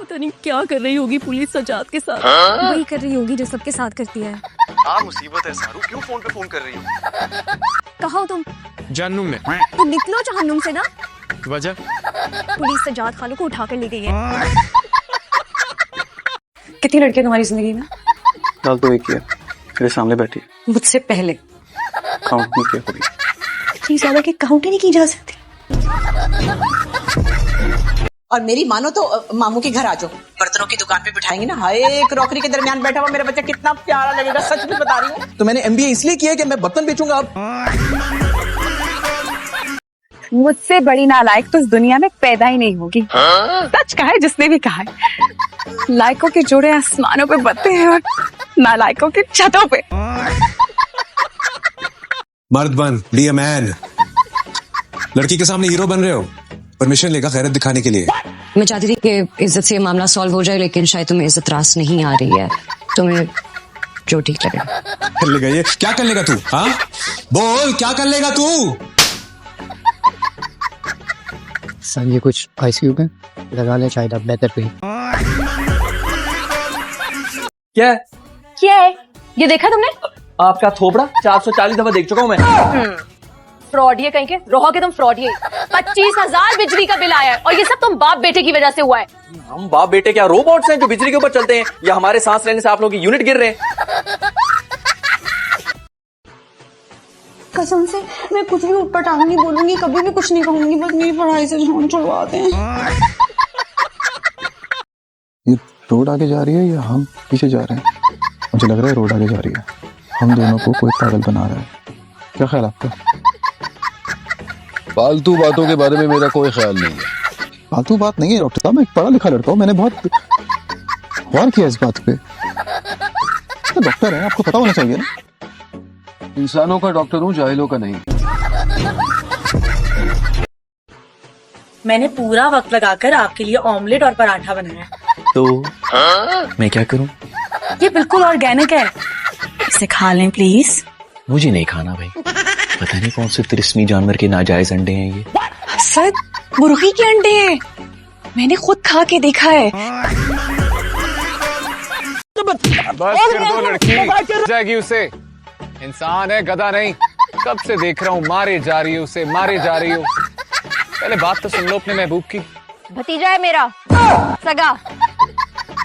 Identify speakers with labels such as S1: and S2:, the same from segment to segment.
S1: पता नहीं क्या कर रही होगी पुलिस सजाद के साथ।
S2: वही कर रही होगी जो सबके साथ करती है।
S3: क्या मुसीबत है सारू, क्यों फोन पे फोन कर रही हो?
S2: कहा हो तुम?
S4: जहन्नुम में।
S2: तो निकलो जहन्नुम से ना।
S4: वजह?
S2: पुलिस सजाद खालू को उठा कर ले गई है। कितनी लड़कियां तुम्हारी जिंदगी में?
S3: फिलहाल तो एक ही है, मेरे सामने बैठी है।
S2: मुझसे पहले
S3: काउंट नहीं किया कभी।
S2: इतनी ज्यादा कि काउंट ही नहीं की जा सकती।
S5: और मेरी मानो तो मामू के घर आ जाओ, बर्तनों की दुकान पे बिठाएंगे ना। हाय, क्रॉकरी के दरमियान बैठा हुआ मेरा बच्चा कितना प्यारा लगेगा, सच में बता रही हूँ।
S6: तो मैंने MBA इसलिए किया कि मैं बर्तन बेचूंगा अब।
S7: मुझसे बड़ी नालायक तो इस दुनिया में पैदा ही नहीं होगी। सच कहा है जिसने भी कहा है। लायकों के जोड़े आसमानों पे बनते हैं और नालायकों के छतों पे।
S4: मर्द बन, बी अ मैन। लड़की के सामने हीरो बन रहे हो, परमिशन लेगा खैरत दिखाने के लिए।
S8: मैं चाहती थी कि इज्जत से ये मामला सॉल्व हो जाए, लेकिन शायद तुम्हें इज्जत रास नहीं आ रही है। तुम्हें जो ठीक लगे
S4: कर लेगा ये। क्या कर लेगा तू? हाँ बोल, क्या कर लेगा तू?
S9: सर ये कुछ आइस क्यूब है, लगा ले शायद अब बेहतर पे।
S6: क्या
S1: है ये देखा तुमने?
S6: आपका थोपड़ा 440 दफा देख चुका हूँ मैं।
S1: फ्रॉड ये कहीं के रहोगे तुम, फ्रॉड ये 25,000 बिजली का बिल आया है और ये सब तुम बाप बेटे की वजह से हुआ है।
S6: हम बाप बेटे क्या रोबोट्स हैं जो बिजली के ऊपर चलते हैं, या हमारे सांस लेने से आप लोगों की यूनिट गिर रहे हैं?
S5: कसम से मैं कुछ भी ऊपर टांग नहीं बोलूंगी, कभी भी कुछ नहीं कहूंगी, बस मेरी पढ़ाई से ध्यान छुड़वा दें।
S3: ये रोड आगे जा रही है या हम पीछे जा रहे हैं? मुझे लग रहा है रोड आगे जा रही है। हम दोनों को कोई पागल बना रहा है। क्या ख्याल आपका?
S10: फालतू बातों के बारे में मेरा कोई ख्याल नहीं है।
S3: फालतू बात नहीं है डॉक्टर साहब, मैं एक पढ़ा लिखा लड़का हूँ, मैंने बहुत गौर किया इस बात पे। तो डॉक्टर है, आपको पता होना चाहिए ना।
S10: इंसानों का डॉक्टर हूँ, जाहिलों का नहीं।
S1: मैंने पूरा वक्त लगाकर आपके लिए ऑमलेट और पराठा बनाया है।
S6: तो मैं क्या करूँ?
S1: ये बिल्कुल ऑर्गेनिक है, इसे खा लें प्लीज।
S6: मुझे नहीं खाना भाई, पता नहीं कौन से तिरस्मी जानवर के नाजायज अंडे हैं ये।
S7: सर मुर्गी के अंडे हैं, मैंने खुद खा के देखा है।
S4: बस कर दो लड़की, जाएगी उसे। इंसान है, गधा नहीं। कब से देख रहा हूँ, मारे जा रही हो उसे, मारे जा रही हो। पहले बात तो सुन लो अपने महबूब की।
S1: भतीजा है मेरा सगा।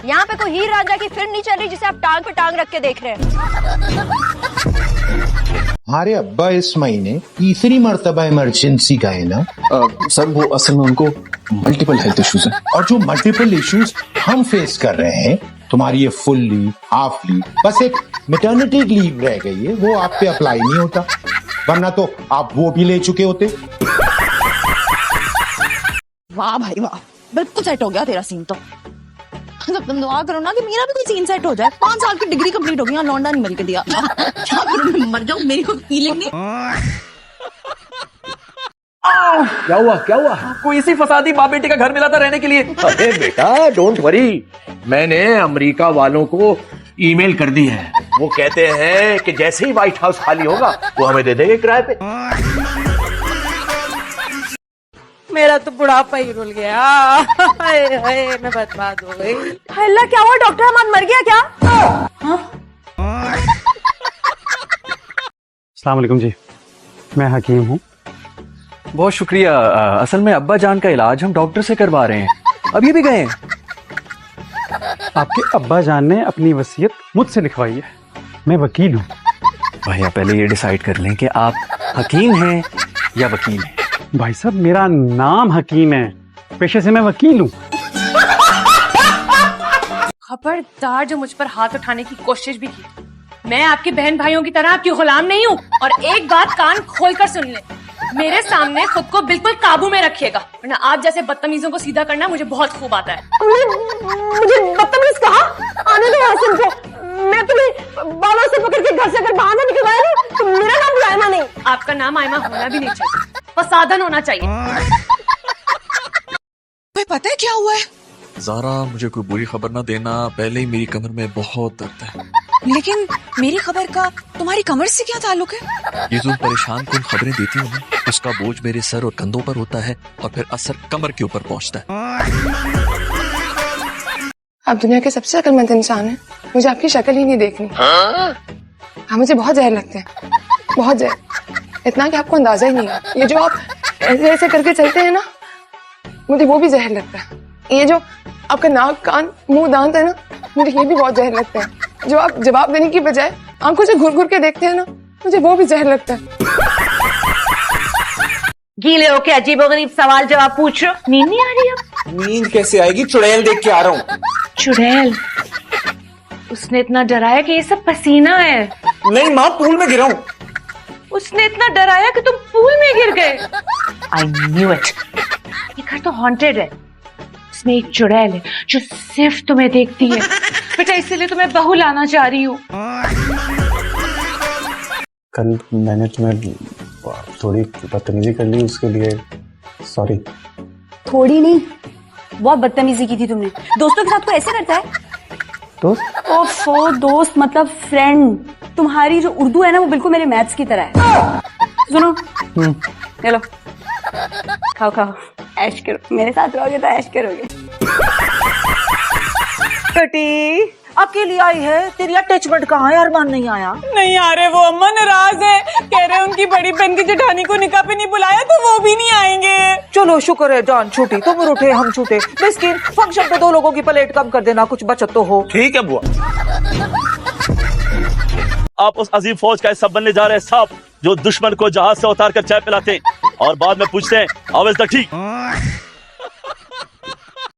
S1: यहाँ पे कोई हीर रांझा की फिल्म नहीं चल रही जिसे आप टांग पे टांग रख के देख रहे हैं।
S11: हमारे अब्बा इस महीने तीसरी मर्तबा इमरजेंसी गए ना।
S3: सर वो असल में उनको मल्टीपल हेल्थ इश्यूज हैं।
S11: और जो मल्टीपल इश्यूज हम फेस कर रहे हैं, तुम्हारी ये फुल लीव, हाफ लीव, बस एक मैटरनिटी लीव रह गई है, वो आप पे अप्लाई नहीं होता, वरना तो आप वो भी ले चुके होते।
S5: वाह भाई वाह, बिल्कुल सेट हो गया तेरा सीन तो। जब तुम दुआ करो ना कि मेरा भी कोई सीन सेट हो जाए। 5 साल की डिग्री कंप्लीट हो गई, लौंडा नहीं मिल के दिया। क्या करूं, मैं मर जाऊं, मेरी कोई फीलिंग नहीं।
S6: क्या हुआ क्या हुआ? आपको इसी फसादी बाप बेटे का घर मिला था रहने के लिए? अरे बेटा डोंट वरी, मैंने अमेरिका वालों को ईमेल कर दी है। वो कहते हैं कि जैसे ही व्हाइट हाउस खाली होगा वो हमें दे देंगे किराए पे।
S1: मेरा तो बुढ़ापा ही रुल गया। हाय हाय, मैं बर्बाद हो गई। अल्लाह क्या हुआ डॉक्टर, अमान मर गया क्या?
S12: अस्सलाम वालेकुम जी, मैं हकीम हूँ।
S6: बहुत शुक्रिया। असल में अब्बा जान का इलाज हम डॉक्टर से करवा रहे हैं, अब ये भी गए हैं।
S12: आपके अब्बा जान ने अपनी वसीयत मुझसे लिखवाई है, मैं वकील हूँ।
S6: भैया पहले ये डिसाइड कर लें कि आप हकीम हैं या वकील हैं।
S12: भाई साहब मेरा नाम हकीम है, पेशे से मैं वकील हूँ।
S1: खबरदार जो मुझ पर हाथ उठाने की कोशिश भी की, मैं आपके बहन भाइयों की तरह आपकी गुलाम नहीं हूँ। और एक बात कान खोलकर सुन ले, मेरे सामने खुद को बिल्कुल काबू में रखिएगा, वरना आप जैसे बदतमीजों को सीधा करना मुझे बहुत खूब आता है। मुझे बदतमीज कहा? आने दो आसिम को, मैं तुम्हें बालों से पकड़ के घर से अगर बाहर ना निकलवाया ना तो मेरा नाम भी आयमा नहीं। आपका नाम आयमा होना भी नहीं चाहिए, फसादन होना चाहिए।
S5: पता है क्या हुआ है?
S10: ज़ारा मुझे कोई बुरी खबर ना देना, पहले ही मेरी कमर में बहुत दर्द है।
S5: लेकिन मेरी खबर का तुम्हारी कमर से क्या ताल्लुक है?
S10: ये जो परेशान कुन खबरें देती हूँ ना, उसका बोझ मेरे सर और कंधों पर होता है और फिर असर कमर के ऊपर पहुँचता है।
S1: आप दुनिया के सबसे अक्लमंद इंसान हैं। मुझे आपकी शक्ल ही नहीं देखनी। हाँ, मुझे बहुत जहर लगते हैं, बहुत जहर, इतना कि आपको अंदाजा ही नहीं है। ये जो आप ऐसे ऐसे करके चलते हैं ना, मुझे वो भी जहर लगता है। ये जो आपका नाक कान मुंह दांत है ना, मुझे ये भी बहुत जहर लगता है। जो आप जवाब देने की बजाय आंखों से घुर घुर के देखते हैं ना, मुझे वो भी जहर लगता है।
S5: गीले होके अजीबोगरीब सवाल जवाब पूछ रहे हो, नींद नहीं आ रही अब?
S6: नींद कैसे आएगी? चुड़ैल देख के आ रहा हूँ।
S5: चुड़ैल? उसने इतना डराया कि ये सब पसीना है।
S6: नहीं माँ, पूल में गिरा हूँ।
S5: उसने इतना डराया कि तुम पूल में गिर गए। I knew it. ये घर तो हॉन्टेड है। इसमें एक चुड़ैल है जो सिर्फ तुम्हें देखती है। बेटा इसीलिए तुम्हें बहू लाना चाह रही हूँ।
S12: कल मैंने तुम्हें थोड़ी बदतमीजी कर ली, उसके लिए सॉरी।
S2: थोड़ी नहीं, बहुत बदतमीजी की थी तुमने। दोस्तों के साथ तो ऐसे करता है?
S12: दोस्त?
S2: ओफो, दोस्त मतलब फ्रेंड। तुम्हारी जो उर्दू है ना, वो बिल्कुल मेरे मैथ्स की तरह है। सुनो, ले लो, खाओ खाओ, ऐश करो। मेरे साथ रहोगे तो ऐश करोगे।
S5: बेटी अकेली आई है, तेरी अटैचमेंट कहाँ है? अरमान नहीं आया?
S7: नहीं आ रहे वो, अम्मा नाराज है। कह रहे उनकी बड़ी बहन की जेठानी को निकाह पे नहीं बुलाया तो वो भी नहीं आएंगे।
S5: चलो शुक्र है जान छूटी, तुम रूठे हम छूटे। मिस्किन, फंक्शन पे 2 लोगों की प्लेट कम कर देना, कुछ बचत तो हो।
S6: ठीक है बुआ।
S13: आप उस अजीम फौज का हिस्सा बनने जा रहे हैं साहब, जो दुश्मन को जहाज से उतार कर चाय पिलाते और बाद में पूछते हैं हाउ इज द टी।